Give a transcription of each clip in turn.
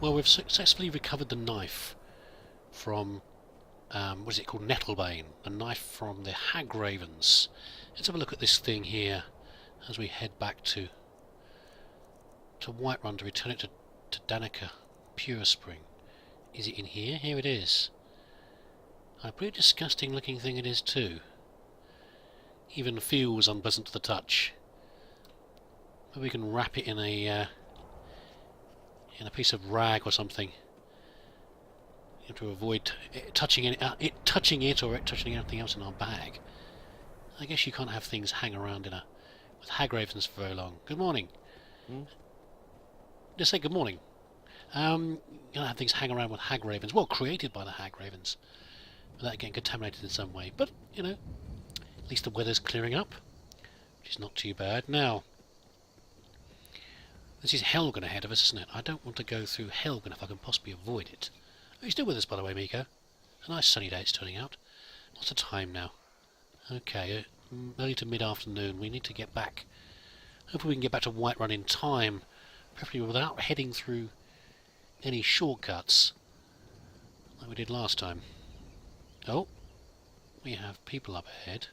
Well, we've successfully recovered the knife from, what is it called, Nettlebane, the knife from the Hag Ravens. Let's have a look at this thing here as we head back to Whiterun to return it to Danica Pure Spring. Is it in here? Here it is. A pretty disgusting looking thing it is too. Even feels unpleasant to the touch. Maybe we can wrap it in a piece of rag or something. You have to avoid touching it or it touching anything else in our bag. I guess you can't have things hang around with hag ravens for very long. Good morning. Just say good morning. You can't have things hang around with hag ravens. Well, created by the hag ravens, without getting contaminated in some way. But you know, at least the weather's clearing up, which is not too bad. Now, this is Helgen ahead of us, isn't it? I don't want to go through Helgen if I can possibly avoid it. Are you still with us, by the way, Miko? A nice sunny day it's turning out. What's the time now? Okay, early to mid-afternoon. We need to get back. Hopefully we can get back to Whiterun in time, preferably without heading through any shortcuts like we did last time. Oh, we have people up ahead.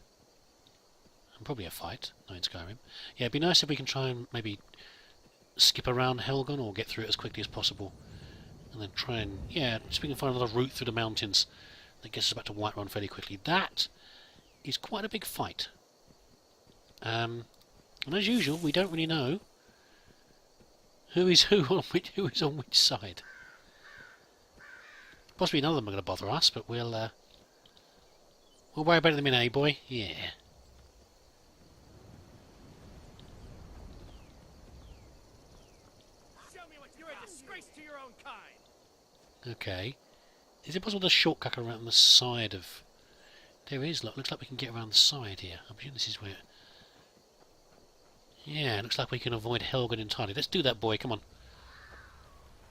And probably a fight, in Skyrim. Yeah, it'd be nice if we can try and maybe skip around Helgen or get through it as quickly as possible. And then try and, yeah, so we can find another route through the mountains that gets us back to Whiterun fairly quickly. That is quite a big fight. And as usual, we don't really know who is on which side. Possibly none of them are going to bother us, but we'll worry about them in a boy. Yeah. Okay. Is it possible to shortcut around the side of... There is, look. Looks like we can get around the side here. I presume this is where... Yeah, looks like we can avoid Helgen entirely. Let's do that, boy. Come on.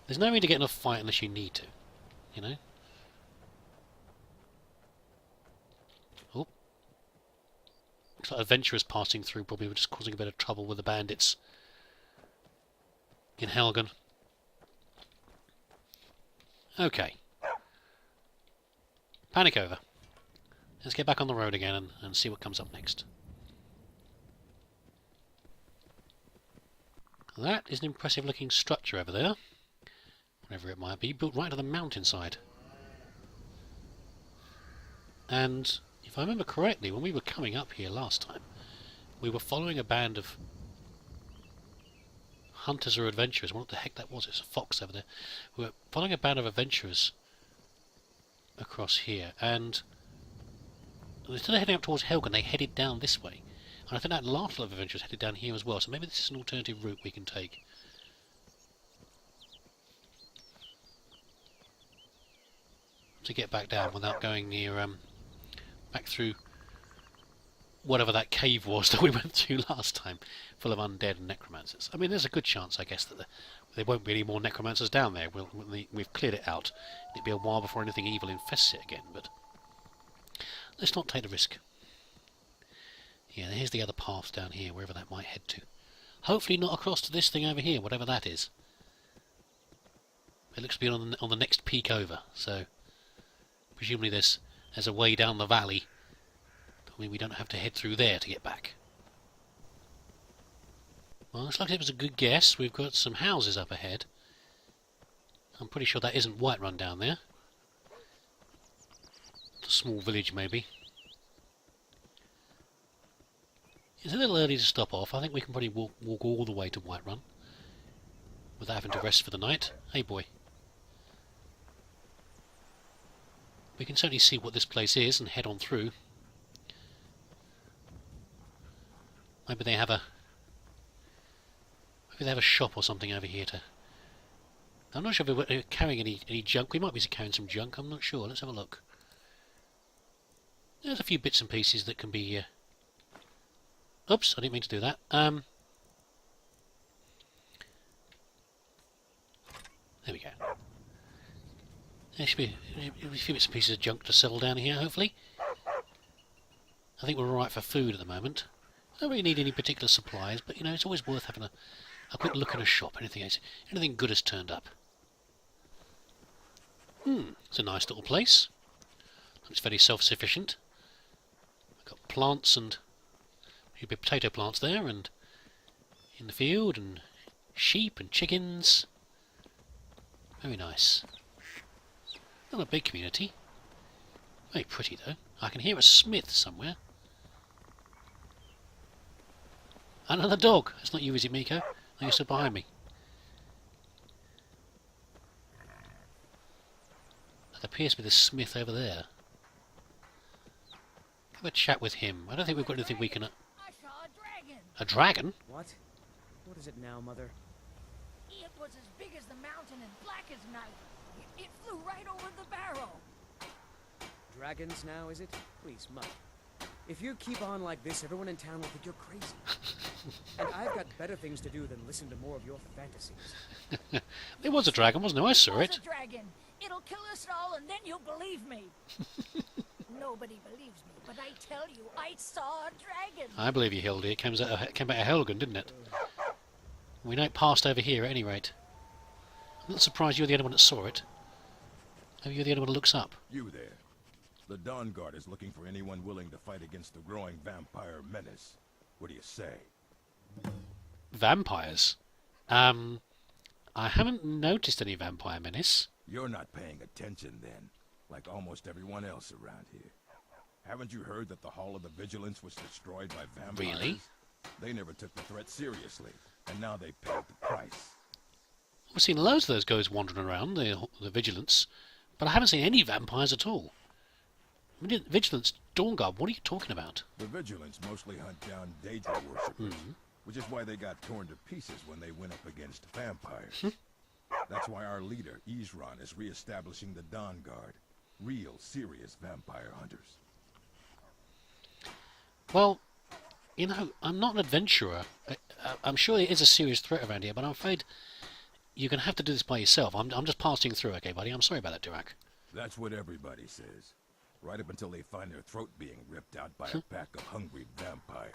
There's no need to get in a fight unless you need to. You know? Oh. Looks like adventurers passing through probably were just causing a bit of trouble with the bandits in Helgen. Okay. Panic over. Let's get back on the road again and see what comes up next. That is an impressive looking structure over there. Whatever it might be, built right to the mountainside. And if I remember correctly, when we were coming up here last time, we were following a band of hunters or adventurers. What the heck that was? It's a fox over there. We were following a band of adventurers across here, and instead of heading up towards Helgen, they headed down this way. And I think that last lot of adventurers headed down here as well, so maybe this is an alternative route we can take. To get back down without going near, back through whatever that cave was that we went through last time, full of undead and necromancers. I mean, there's a good chance, I guess, that there won't be any more necromancers down there. We've cleared it out. It'll be a while before anything evil infests it again, but let's not take the risk. Yeah, here's the other path down here, wherever that might head to. Hopefully not across to this thing over here, whatever that is. It looks to be on the next peak over, so presumably there's a way down the valley. I mean, we don't have to head through there to get back. Well, looks like it was a good guess. We've got some houses up ahead. I'm pretty sure that isn't Whiterun down there. It's a small village, maybe. It's a little early to stop off. I think we can probably walk all the way to Whiterun without having to rest for the night. Hey, boy. We can certainly see what this place is and head on through. Maybe they have a shop or something over here to... I'm not sure if we're carrying any junk. We might be carrying some junk, I'm not sure. Let's have a look. There's a few bits and pieces that can be... Oops, I didn't mean to do that. There we go. There should be a few bits and pieces of junk to sell down here, hopefully. I think we're alright for food at the moment. I don't really need any particular supplies, but you know, it's always worth having a quick look in a shop. Anything good has turned up. It's a nice little place. Looks very self-sufficient. We've got plants and maybe potato plants there, and in the field, and sheep and chickens. Very nice. Not a big community. Very pretty though. I can hear a smith somewhere. Another dog. That's not you, is it, Miko? No, you're still behind me. That appears to be the smith over there. Have a chat with him. I don't think we've got anything we can... I saw a dragon. A dragon? What? What is it now, Mother? It was as big as the mountain and black as night. It flew right over the barrel. Dragons now, is it? Please, Mother. If you keep on like this, everyone in town will think you're crazy. And I've got better things to do than listen to more of your fantasies. There was a dragon, wasn't there? I saw it. A dragon. It'll kill us all, and then you'll believe me. Nobody believes me, but I tell you, I saw a dragon. I believe you, Hildy. It came out of Helgen, didn't it? We know it passed over here at any rate. I'm not surprised you're the only one that saw it. Maybe you're the only one that looks up. You there. The Dawn Guard is looking for anyone willing to fight against the growing vampire menace. What do you say? Vampires? I haven't noticed any vampire menace. You're not paying attention then, like almost everyone else around here. Haven't you heard that the Hall of the Vigilance was destroyed by vampires? Really? They never took the threat seriously, and now they paid the price. We've seen loads of those guys wandering around, the Vigilance, but I haven't seen any vampires at all. Vigilance, Dawn Guard, what are you talking about? The Vigilance mostly hunt down Daedra worshippers, which is why they got torn to pieces when they went up against vampires. That's why our leader, Isran, is re-establishing the Dawn Guard. Real, serious vampire hunters. Well, you know, I'm not an adventurer. I'm sure there is a serious threat around here, but I'm afraid you're going to have to do this by yourself. I'm just passing through, okay, buddy? I'm sorry about that, Draugar. That's what everybody says. Right up until they find their throat being ripped out by a pack of hungry vampires.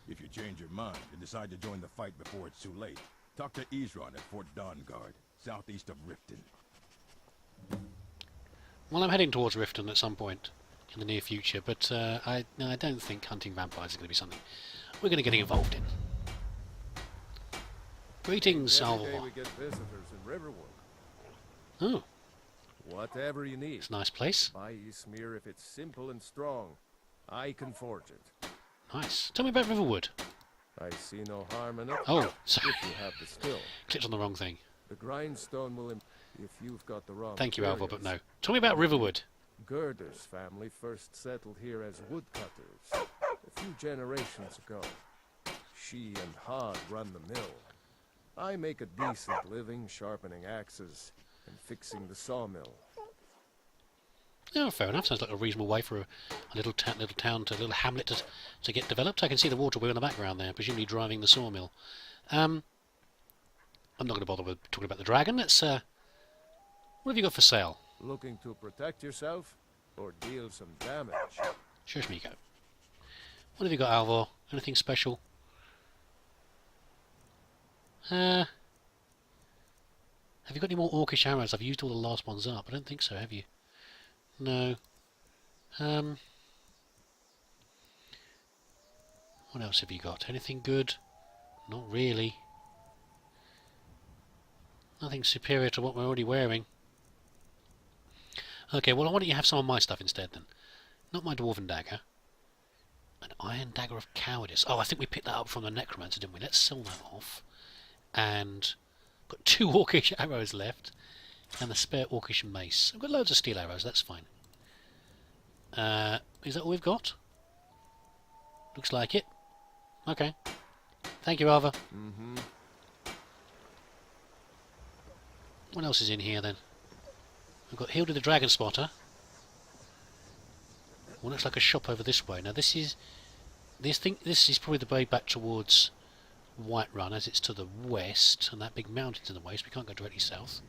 If you change your mind and decide to join the fight before it's too late, talk to Isran at Fort Dawn Guard, southeast of Riften. Well, I'm heading towards Riften at some point in the near future, but I don't think hunting vampires is going to be something we're going to get involved in. Greetings, Every day Alvar. we get visitors in Riverwood. Oh, Whatever you need. it's a nice place. Buy you smear if it's simple and strong. I can forge it. Nice. Tell me about Riverwood. I see no harm in it. Oh, sorry. If you have the skill. Clicked on the wrong thing. The grindstone will if you've got the wrong Thank you, Alvar, but no. materials. Tell me about Riverwood. Gerder's family first settled here as woodcutters a few generations ago. She and Hod run the mill. I make a decent living sharpening axes and fixing the sawmill. Oh, fair enough. Sounds like a reasonable way for a little town to a little hamlet to get developed. I can see the waterwheel in the background there, presumably driving the sawmill. I'm not going to bother with talking about the dragon. Let's, what have you got for sale? Looking to protect yourself or deal some damage? Shush, Miko. What have you got, Alvar? Anything special? Have you got any more orcish arrows? I've used all the last ones up. I don't think so, have you? No. What else have you got? Anything good? Not really. Nothing superior to what we're already wearing. Okay, well, why don't you have some of my stuff instead, then? Not my dwarven dagger. An iron dagger of cowardice. Oh, I think we picked that up from the necromancer, didn't we? Let's sell that off. And got 2 orcish arrows left. And the spare orcish mace. I've got loads of steel arrows, that's fine. Is that all we've got? Looks like it. Okay. Thank you, Alva. What else is in here, then? We've got Hilda the Dragon Spotter. Well, looks like a shop over this way. Now, this is probably the way back towards Whiterun, as it's to the west, and that big mountain's in the west. We can't go directly south.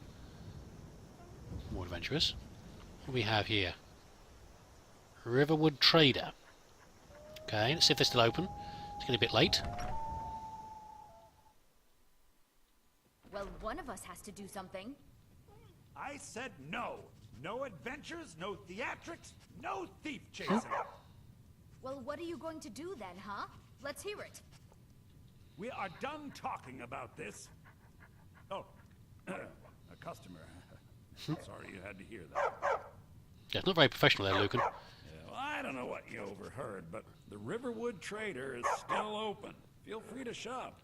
More adventurous. What do we have here? Riverwood Trader. Okay, let's see if they're still open. It's getting a bit late. Well, one of us has to do something. I said no. No adventures, no theatrics, no thief chasing. Well, what are you going to do then, huh? Let's hear it. We are done talking about this. Oh, a customer. Sorry you had to hear that. Yeah, it's not very professional there, Lucan. Yeah, well, I don't know what you overheard, but the Riverwood Trader is still open. Feel free to shop.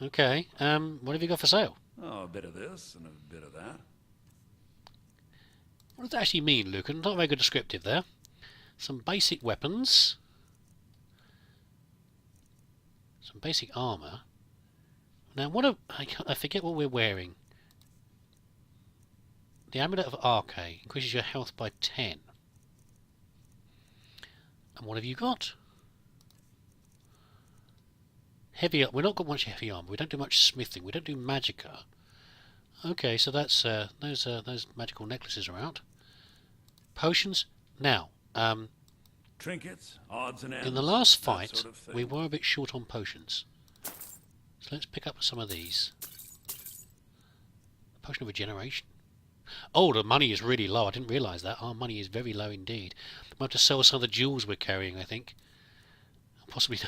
Okay, what have you got for sale? Oh, a bit of this and a bit of that. What does that actually mean, Lucan? Not very good descriptive there. Some basic weapons. Some basic armour. Now, I forget what we're wearing. The Amulet of Arche increases your health by 10. And what have you got? Heavy. We're not got much heavy armour. We don't do much smithing. We don't do magicka. Okay, so that's those magical necklaces are out. Potions. Now, Trinkets, odds and ends. in the last that fight, sort of thing. we were a bit short on potions. So let's pick up some of these. Potion of regeneration. Oh, the money is really low. I didn't realise that. Our money is very low indeed. We'll have to sell some of the jewels we're carrying, I think. Possibly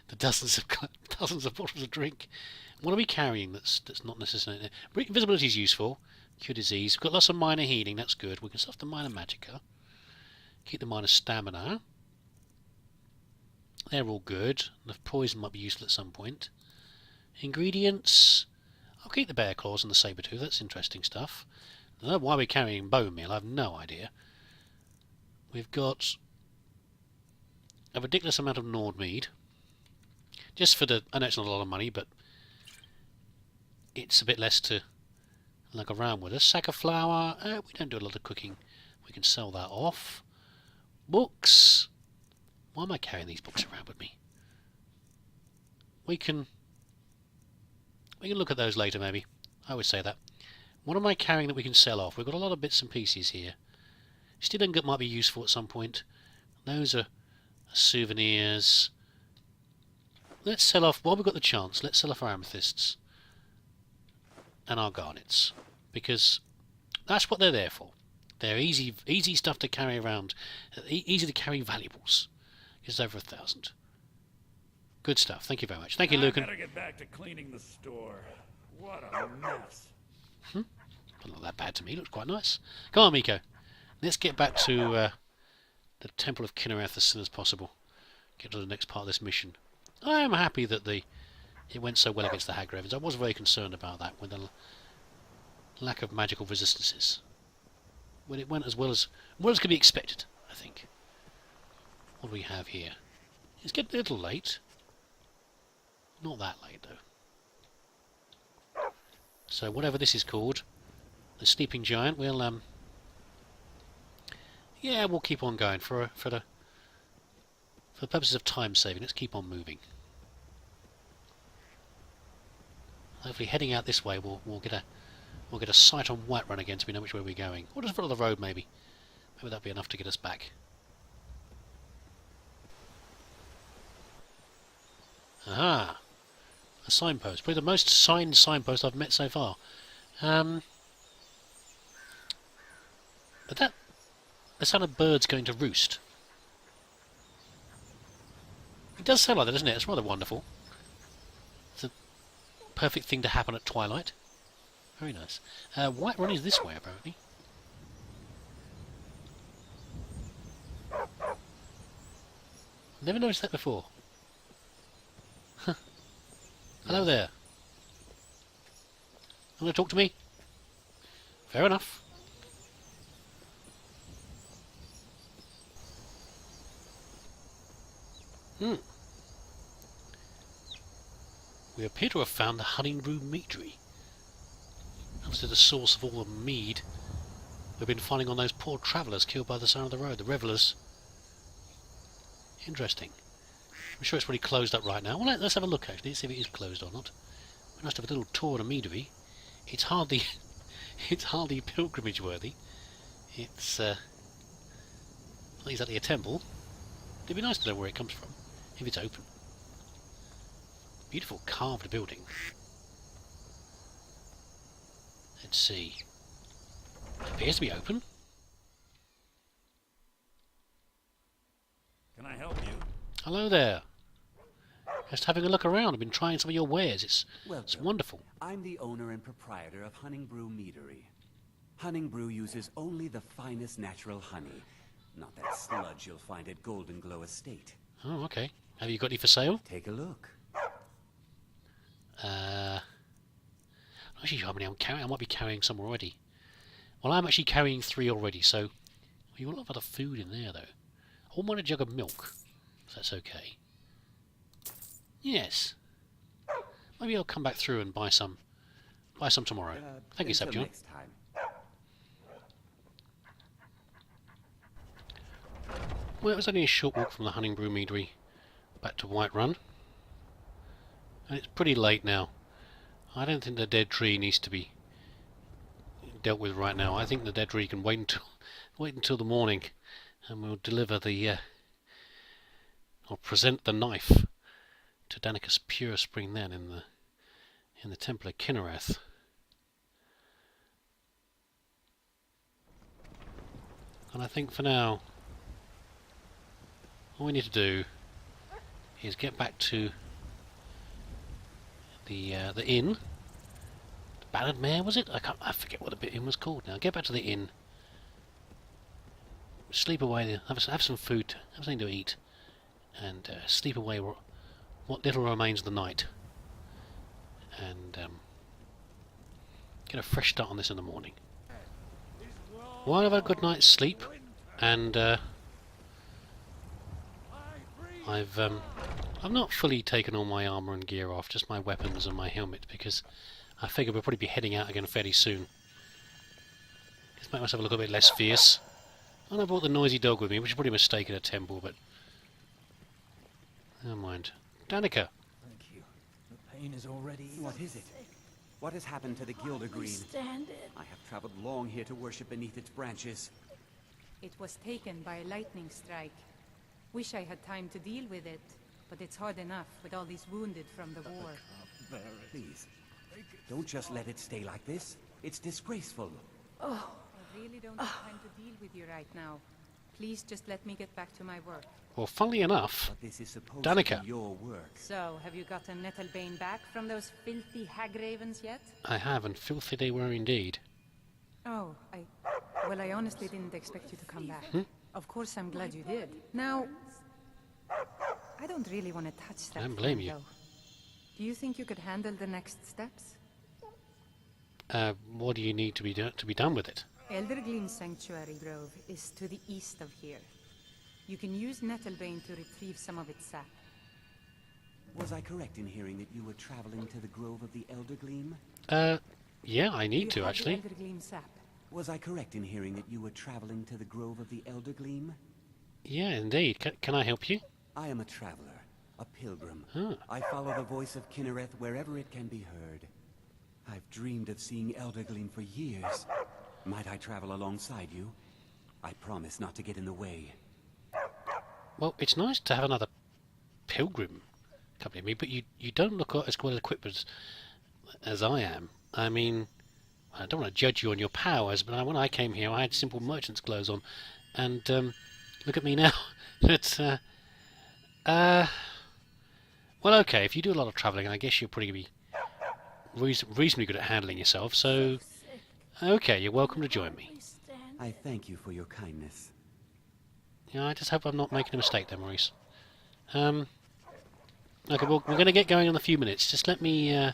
the dozens of bottles of drink. What are we carrying that's not necessarily... Invisibility is useful. Cure disease. We've got lots of minor healing. That's good. We can stuff the minor magicka. Keep the minor stamina. They're all good. The poison might be useful at some point. Ingredients. I'll keep the bear claws and the saber tooth. That's interesting stuff. I don't know why we're carrying bone meal. I have no idea. We've got a ridiculous amount of Nordmead. Just for the... I know it's not a lot of money, but it's a bit less to lug around with us. Sack of flour. We don't do a lot of cooking. We can sell that off. Books. Why am I carrying these books around with me? We can look at those later, maybe. I would say that. What am I carrying that we can sell off? We've got a lot of bits and pieces here. Steel ingot might be useful at some point. Those are souvenirs. Let's sell off, while we've got the chance, let's sell off our amethysts and our garnets, because that's what they're there for. They're easy stuff to carry around, easy to carry valuables. It's over 1,000. Good stuff. Thank you very much. Thank you, Lucan. I gotta get back to cleaning the store. What a mess. Not that bad to me. Looks quite nice. Come on, Miko. Let's get back to the Temple of Kinnereth as soon as possible. Get to the next part of this mission. I am happy that it went so well against the Hag Ravens. I was very concerned about that with the lack of magical resistances. When it went as well as could be expected, I think. What do we have here? It's getting a little late. Not that late though. So whatever this is called, the sleeping giant, we'll keep on going for the purposes of time saving. Let's keep on moving. Hopefully, heading out this way, we'll get a sight on Whiterun again, so we know which way we're going. Or just follow the road, maybe. Maybe that'll be enough to get us back. Aha! A signpost. Probably the most signed signpost I've met so far. But the sound of birds going to roost. It does sound like that, doesn't it? It's rather wonderful. It's a perfect thing to happen at twilight. Very nice. Whiterun is this way, apparently. Never noticed that before. Hello there. Want to talk to me? Fair enough. We appear to have found the Honeyroom Meadery. Obviously the source of all the mead we've been finding on those poor travellers killed by the side of the road, the revellers. Interesting. I'm sure it's probably closed up right now. Well, let's have a look actually, see if it is closed or not. We must have a little tour of the meadery. It's hardly pilgrimage worthy. It's not exactly a temple. It'd be nice to know where it comes from, if it's open. Beautiful carved building. Let's see. appears to be open. Can I help you? Hello there. Just having a look around. I've been trying some of your wares. It's Welcome. wonderful. I'm the owner and proprietor of Hunningbrew Meadery. Hunningbrew uses only the finest natural honey, not that sludge you'll find at Golden Glow Estate. Oh, okay. Have you got any for sale? Take a look. I'm not sure how many I'm carrying. I might be carrying some already. Well, I'm actually carrying 3 already, so... You've got a lot of other food in there, though. I want a jug of milk, if that's okay. Yes. Maybe I'll come back through and buy some. Buy some tomorrow. Thank you, Until Sabjon. next time. Well, it was only a short walk from the Hunningbrew Meadery back to Whiterun. And it's pretty late now. I don't think the dead tree needs to be dealt with right now. I think the dead tree can wait until the morning, and we'll deliver the or present the knife to Danica's Pure Spring then in the Temple of Kinnereth. And I think for now, all we need to do is get back to the inn. The Ballad Mare, was it? I forget what the inn was called now. Get back to the inn. Sleep away. Have some food. Have something to eat, and sleep away what little remains of the night. And get a fresh start on this in the morning. Well, I've had a good night's sleep, and I've not fully taken all my armour and gear off, just my weapons and my helmet, because I figure we'll probably be heading out again fairly soon. Just make myself look a bit less fierce. And I brought the noisy dog with me, which is probably a mistake in a temple, but never mind. Danica. Thank you. The pain is already... What is it? What has happened to the Gilder Green? Stand it. I have traveled long here to worship beneath its branches. It was taken by a lightning strike. Wish I had time to deal with it, but it's hard enough with all these wounded from the war. Please, don't just let it stay like this. It's disgraceful. I really don't have time to deal with you right now. Please just let me get back to my work. Well, funnily enough, But this is supposed Danica. to be your work. So, have you gotten Nettlebane back from those filthy hag ravens yet? I have, and filthy they were indeed. Oh, well, I honestly didn't expect you to come back. Of course, I'm glad you did. Now, I don't really want to touch that I don't blame thing, you. though. Do you think you could handle the next steps? What do you need to be done with it? Eldergleam Sanctuary Grove is to the east of here. You can use Nettlebane to retrieve some of its sap. Was I correct in hearing that you were traveling to the Grove of the Eldergleam? Yeah, I Do need you to have actually. The Eldergleam sap? Was I correct in hearing that you were traveling to the Grove of the Eldergleam? Yeah, indeed. Can I help you? I am a traveler, a pilgrim. Ah. I follow the voice of Kinnereth wherever it can be heard. I've dreamed of seeing Eldergleam for years. Might I travel alongside you? I promise not to get in the way. Well, it's nice to have another pilgrim accompany me, but you don't look as well equipped as I am. I mean, I don't want to judge you on your powers, but when I came here, I had simple merchant's clothes on, and look at me now. It's well, okay. If you do a lot of travelling, I guess you're probably gonna be reasonably good at handling yourself. So, okay, you're welcome to join me. I thank you for your kindness. Yeah, I just hope I'm not making a mistake there, Maurice. Okay, well, we're going to get going in a few minutes. Just let me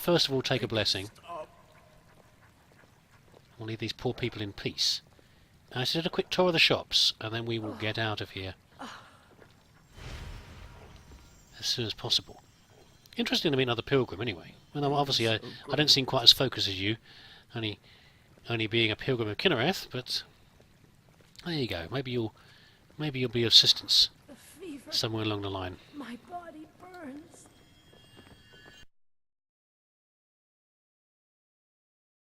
first of all take a blessing. We'll leave these poor people in peace. I just did a quick tour of the shops, and then we will get out of here as soon as possible. Interesting to meet another pilgrim, anyway. Well, obviously, I don't seem quite as focused as you, only being a pilgrim of Kinnereth, but there you go. Maybe you'll be of assistance somewhere along the line.